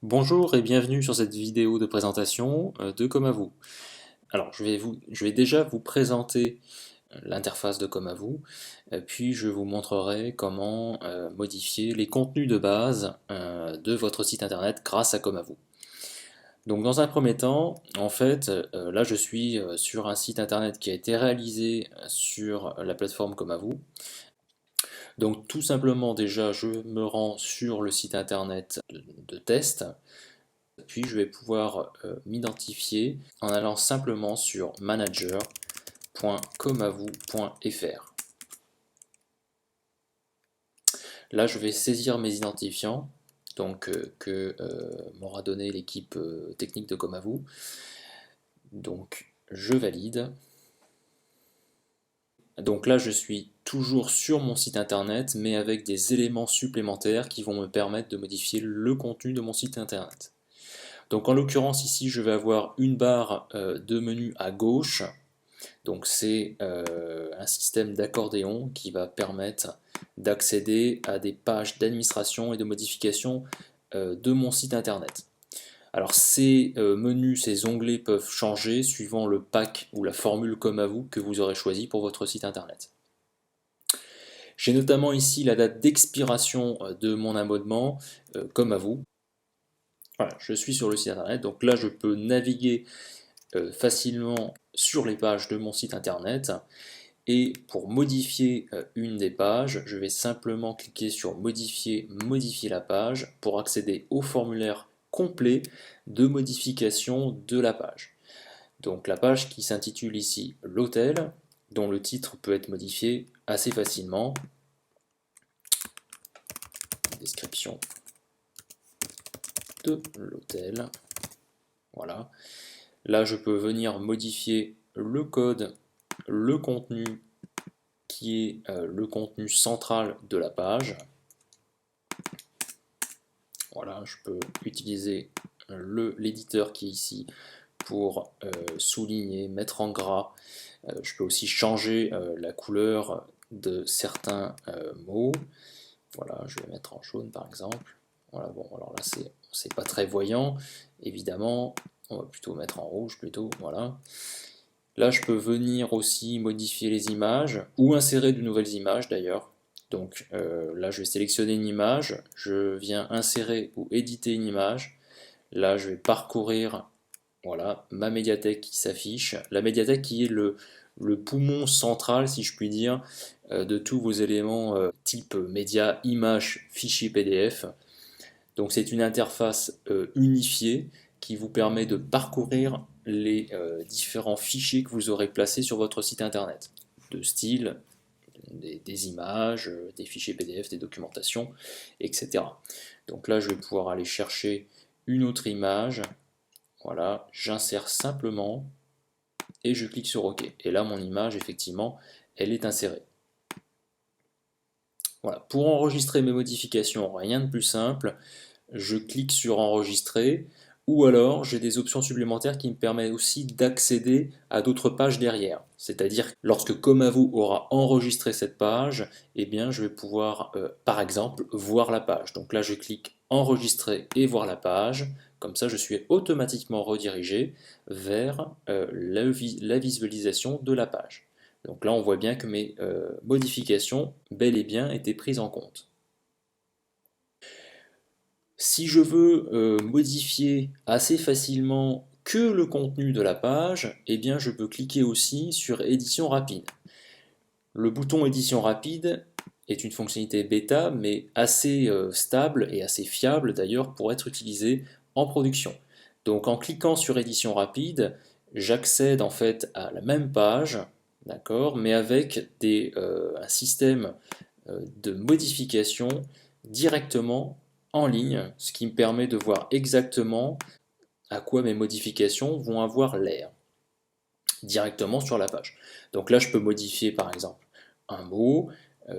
Bonjour et bienvenue sur cette vidéo de présentation de Comavoo. Alors je vais déjà vous présenter l'interface de Comavoo, puis je vous montrerai comment modifier les contenus de base de votre site internet grâce à Comavoo. Donc dans un premier temps, en fait, là je suis sur un site internet qui a été réalisé sur la plateforme Comavoo. Donc tout simplement déjà je me rends sur le site internet de test. Puis je vais pouvoir m'identifier en allant simplement sur manager.comavoo.fr. Là, je vais saisir mes identifiants que m'aura donné l'équipe technique de Comavoo. Donc, je valide. Donc là, je suis toujours sur mon site internet, mais avec des éléments supplémentaires qui vont me permettre de modifier le contenu de mon site internet. Donc en l'occurrence ici je vais avoir une barre de menu à gauche, donc c'est un système d'accordéon qui va permettre d'accéder à des pages d'administration et de modification de mon site internet. Alors ces menus, ces onglets peuvent changer suivant le pack ou la formule Comavoo que vous aurez choisi pour votre site internet. J'ai notamment ici la date d'expiration de mon abonnement Comavoo. Voilà, je suis sur le site internet, donc là je peux naviguer facilement sur les pages de mon site internet, et pour modifier une des pages, je vais simplement cliquer sur modifier la page pour accéder au formulaire complet de modification de la page. Donc la page qui s'intitule ici l'hôtel, dont le titre peut être modifié assez facilement. Description de l'hôtel. Voilà. Là, je peux venir modifier le code, le contenu qui est le contenu central de la page. Voilà, je peux utiliser l'éditeur qui est ici pour souligner, mettre en gras. Je peux aussi changer la couleur de certains mots. Voilà, je vais mettre en jaune par exemple. Voilà, bon, alors là c'est pas très voyant, évidemment. On va plutôt mettre en rouge plutôt, voilà. Là, je peux venir aussi modifier les images ou insérer de nouvelles images d'ailleurs. Donc là, je vais sélectionner une image, je viens insérer ou éditer une image. Là, je vais parcourir voilà, ma médiathèque qui s'affiche. La médiathèque qui est le poumon central, si je puis dire, de tous vos éléments type média, images, fichiers PDF. Donc c'est une interface unifiée qui vous permet de parcourir les différents fichiers que vous aurez placés sur votre site internet, de style, des images, des fichiers PDF, des documentations, etc. Donc là je vais pouvoir aller chercher une autre image, voilà, j'insère simplement et je clique sur OK. Et là mon image effectivement elle est insérée. Voilà, pour enregistrer mes modifications, rien de plus simple, je clique sur enregistrer, ou alors j'ai des options supplémentaires qui me permettent aussi d'accéder à d'autres pages derrière. C'est-à-dire lorsque Comavoo aura enregistré cette page, eh bien je vais pouvoir par exemple voir la page. Donc là je clique enregistrer et voir la page, comme ça je suis automatiquement redirigé vers la visualisation de la page. Donc là on voit bien que mes modifications bel et bien étaient prises en compte. Si je veux modifier assez facilement que le contenu de la page, eh bien je peux cliquer aussi sur édition rapide. Le bouton édition rapide est une fonctionnalité bêta mais assez stable et assez fiable d'ailleurs pour être utilisée en production. Donc en cliquant sur édition rapide, j'accède en fait à la même page, d'accord, mais avec un système de modification directement en ligne, ce qui me permet de voir exactement à quoi mes modifications vont avoir l'air directement sur la page. Donc là, je peux modifier par exemple un mot,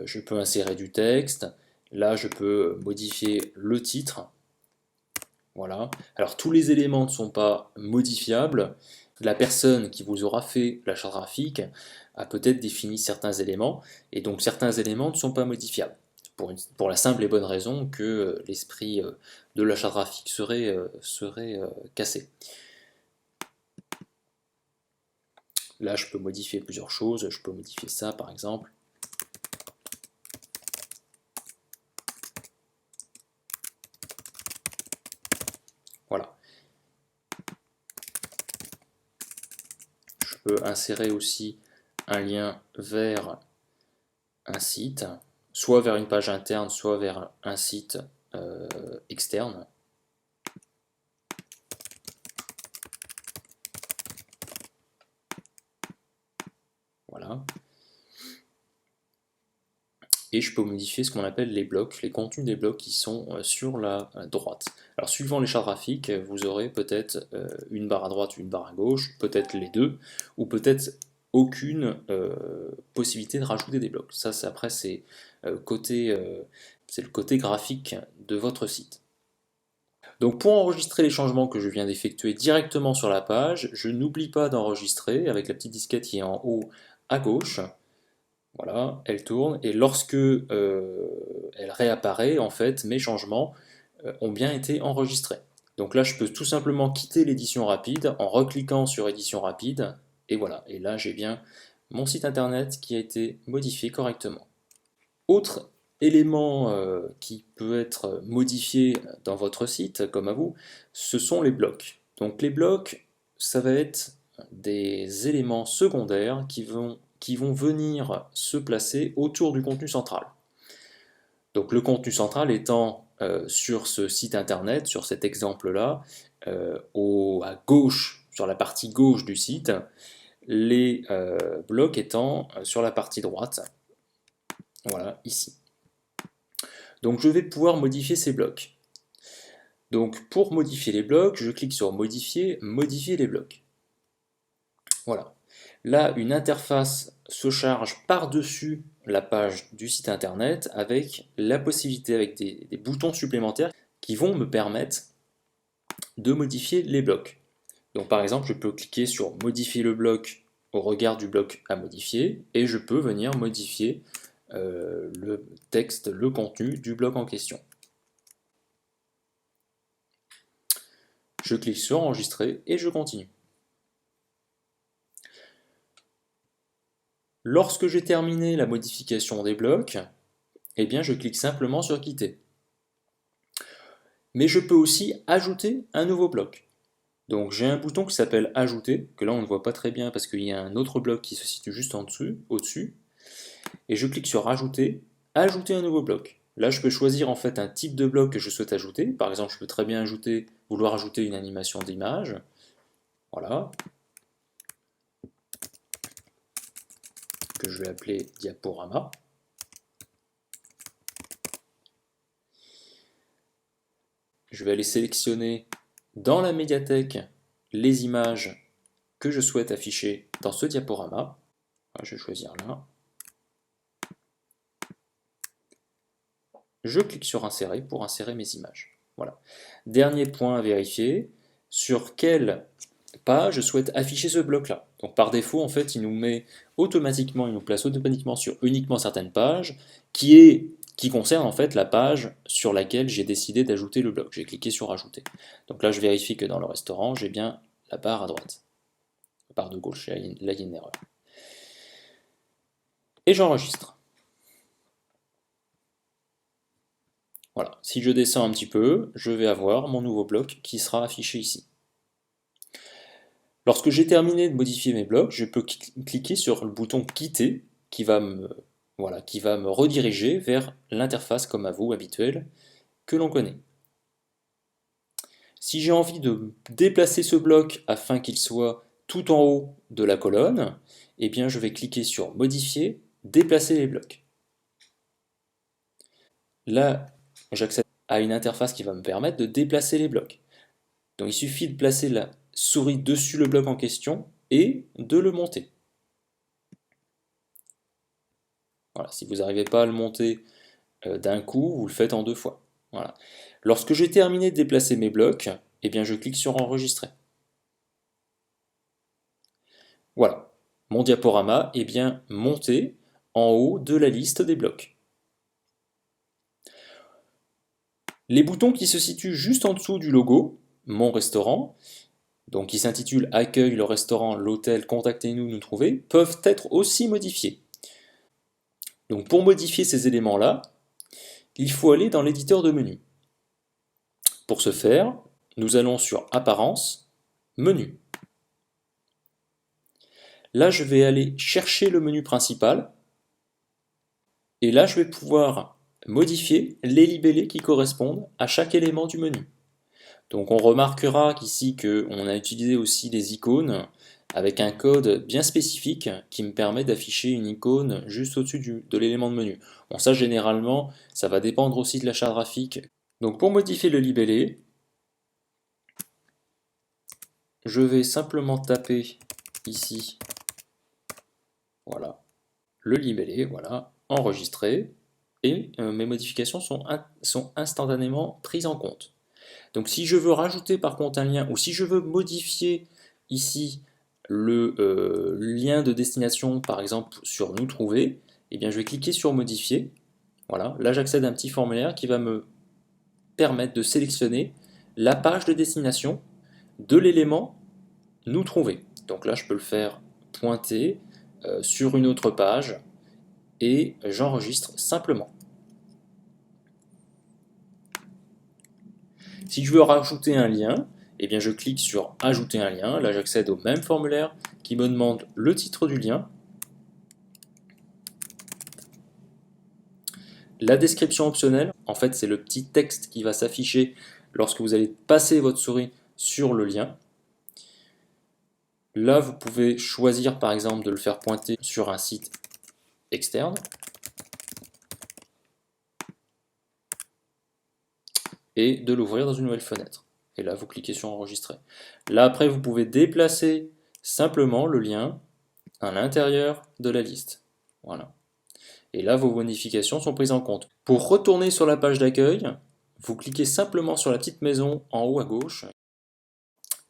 je peux insérer du texte, là je peux modifier le titre. Voilà. Alors tous les éléments ne sont pas modifiables. La personne qui vous aura fait la charte graphique a peut-être défini certains éléments, et donc certains éléments ne sont pas modifiables. pour la simple et bonne raison que l'esprit de la charte graphique serait cassé. Là, je peux modifier plusieurs choses. Je peux modifier ça, par exemple. Voilà. Je peux insérer aussi un lien vers un site, soit vers une page interne, soit vers un site externe. Voilà. Et je peux modifier ce qu'on appelle les blocs, les contenus des blocs qui sont sur la droite. Alors suivant les chartes graphiques, vous aurez peut-être une barre à droite, une barre à gauche, peut-être les deux, ou peut-être aucune possibilité de rajouter des blocs. Ça, après, c'est le côté graphique de votre site. Donc pour enregistrer les changements que je viens d'effectuer directement sur la page, je n'oublie pas d'enregistrer avec la petite disquette qui est en haut à gauche. Voilà, elle tourne et lorsque elle réapparaît, en fait, mes changements ont bien été enregistrés. Donc là, je peux tout simplement quitter l'édition rapide en recliquant sur édition rapide et voilà. Et là, j'ai bien mon site internet qui a été modifié correctement. Autre élément qui peut être modifié dans votre site, comme à vous, ce sont les blocs. Donc les blocs, ça va être des éléments secondaires qui vont venir se placer autour du contenu central. Donc le contenu central étant sur ce site internet, sur cet exemple-là, à gauche, sur la partie gauche du site, les blocs étant sur la partie droite, voilà, ici. Donc je vais pouvoir modifier ces blocs. Donc pour modifier les blocs, je clique sur modifier, modifier les blocs. Voilà. Là, une interface se charge par-dessus la page du site internet avec la possibilité, avec des boutons supplémentaires qui vont me permettre de modifier les blocs. Donc par exemple, je peux cliquer sur modifier le bloc au regard du bloc à modifier et je peux venir modifier le texte, le contenu du bloc en question. Je clique sur enregistrer et je continue. Lorsque j'ai terminé la modification des blocs, eh bien je clique simplement sur quitter. Mais je peux aussi ajouter un nouveau bloc. Donc j'ai un bouton qui s'appelle ajouter, que là on ne voit pas très bien parce qu'il y a un autre bloc qui se situe juste en dessous, au-dessus. Et je clique sur ajouter, ajouter un nouveau bloc. Là je peux choisir en fait un type de bloc que je souhaite ajouter. Par exemple je peux très bien vouloir ajouter une animation d'image. Voilà. Que je vais appeler diaporama. Je vais aller sélectionner dans la médiathèque les images que je souhaite afficher dans ce diaporama. Je vais choisir là. Je clique sur insérer pour insérer mes images. Voilà. Dernier point à vérifier, sur quelle page je souhaite afficher ce bloc-là. Donc par défaut, en fait, il nous place automatiquement sur uniquement certaines pages, qui concerne en fait la page sur laquelle j'ai décidé d'ajouter le bloc. J'ai cliqué sur ajouter. Donc là, je vérifie que dans le restaurant, j'ai bien la barre à droite. La barre de gauche, là, il y a une erreur. Et j'enregistre. Voilà. Si je descends un petit peu, je vais avoir mon nouveau bloc qui sera affiché ici. Lorsque j'ai terminé de modifier mes blocs, je peux cliquer sur le bouton quitter qui va me rediriger vers l'interface comme à vous habituelle que l'on connaît. Si j'ai envie de déplacer ce bloc afin qu'il soit tout en haut de la colonne, eh bien je vais cliquer sur modifier, déplacer les blocs. Là, j'accède à une interface qui va me permettre de déplacer les blocs. Donc il suffit de placer la souris dessus le bloc en question et de le monter. Voilà, si vous n'arrivez pas à le monter d'un coup, vous le faites en 2 fois. Voilà. Lorsque j'ai terminé de déplacer mes blocs, eh bien je clique sur enregistrer. Voilà, mon diaporama est bien monté en haut de la liste des blocs. Les boutons qui se situent juste en dessous du logo, Mon restaurant, donc qui s'intitule Accueil le restaurant, l'hôtel, contactez-nous, nous trouver, peuvent être aussi modifiés. Donc pour modifier ces éléments-là, il faut aller dans l'éditeur de menu. Pour ce faire, nous allons sur Apparence, Menu. Là, je vais aller chercher le menu principal, et là, je vais pouvoir modifier les libellés qui correspondent à chaque élément du menu. Donc on remarquera qu'ici qu'on a utilisé aussi des icônes avec un code bien spécifique qui me permet d'afficher une icône juste au-dessus de l'élément de menu. Bon, ça généralement, ça va dépendre aussi de l'achat graphique. Donc pour modifier le libellé, je vais simplement taper ici, voilà, le libellé, voilà, enregistrer, et mes modifications sont instantanément prises en compte. Donc si je veux rajouter par contre un lien, ou si je veux modifier ici le lien de destination, par exemple sur Nous trouver, eh bien je vais cliquer sur Modifier. Voilà, là j'accède à un petit formulaire qui va me permettre de sélectionner la page de destination de l'élément Nous trouver. Donc là je peux le faire pointer sur une autre page et j'enregistre simplement. Si je veux rajouter un lien, eh bien je clique sur Ajouter un lien. Là, j'accède au même formulaire qui me demande le titre du lien, la description optionnelle. En fait, c'est le petit texte qui va s'afficher lorsque vous allez passer votre souris sur le lien. Là, vous pouvez choisir par exemple de le faire pointer sur un site externe. Et de l'ouvrir dans une nouvelle fenêtre. Et là, vous cliquez sur Enregistrer. Là, après, vous pouvez déplacer simplement le lien à l'intérieur de la liste. Voilà. Et là, vos modifications sont prises en compte. Pour retourner sur la page d'accueil, vous cliquez simplement sur la petite maison en haut à gauche.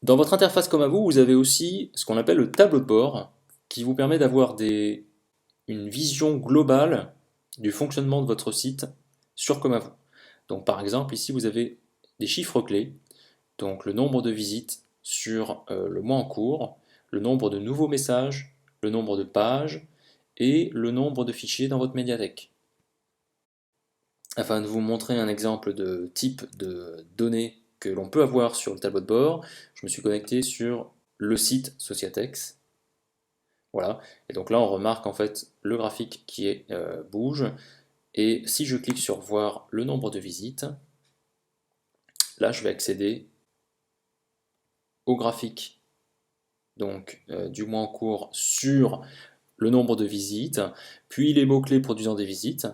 Dans votre interface Comme à vous, vous avez aussi ce qu'on appelle le tableau de bord, qui vous permet d'avoir une vision globale du fonctionnement de votre site sur Comme à vous. Donc par exemple, ici vous avez des chiffres clés, donc le nombre de visites sur le mois en cours, le nombre de nouveaux messages, le nombre de pages et le nombre de fichiers dans votre médiathèque. Afin de vous montrer un exemple de type de données que l'on peut avoir sur le tableau de bord, je me suis connecté sur le site Sociatex. Voilà, et donc là on remarque en fait le graphique qui bouge. Et si je clique sur voir le nombre de visites, là je vais accéder au graphique donc, du mois en cours sur le nombre de visites, puis les mots-clés produisant des visites,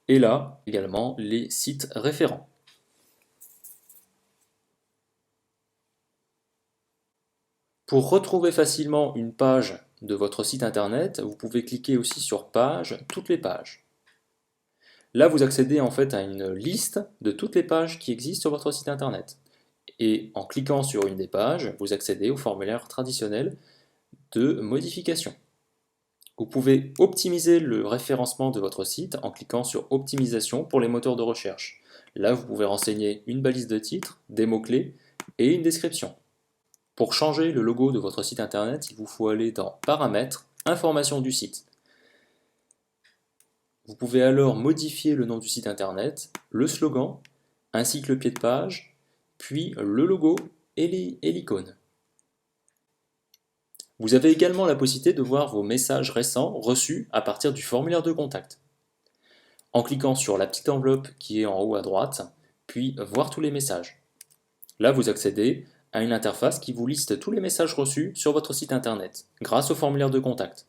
et là également les sites référents. Pour retrouver facilement une page de votre site internet, vous pouvez cliquer aussi sur Page, toutes les pages. Là, vous accédez en fait à une liste de toutes les pages qui existent sur votre site internet. Et en cliquant sur une des pages, vous accédez au formulaire traditionnel de modification. Vous pouvez optimiser le référencement de votre site en cliquant sur Optimisation pour les moteurs de recherche. Là, vous pouvez renseigner une balise de titre, des mots-clés et une description. Pour changer le logo de votre site internet, il vous faut aller dans Paramètres, Informations du site. Vous pouvez alors modifier le nom du site internet, le slogan, ainsi que le pied de page, puis le logo et l'icône. Vous avez également la possibilité de voir vos messages récents reçus à partir du formulaire de contact. En cliquant sur la petite enveloppe qui est en haut à droite, puis voir tous les messages. Là, vous accédez à une interface qui vous liste tous les messages reçus sur votre site internet, grâce au formulaire de contact.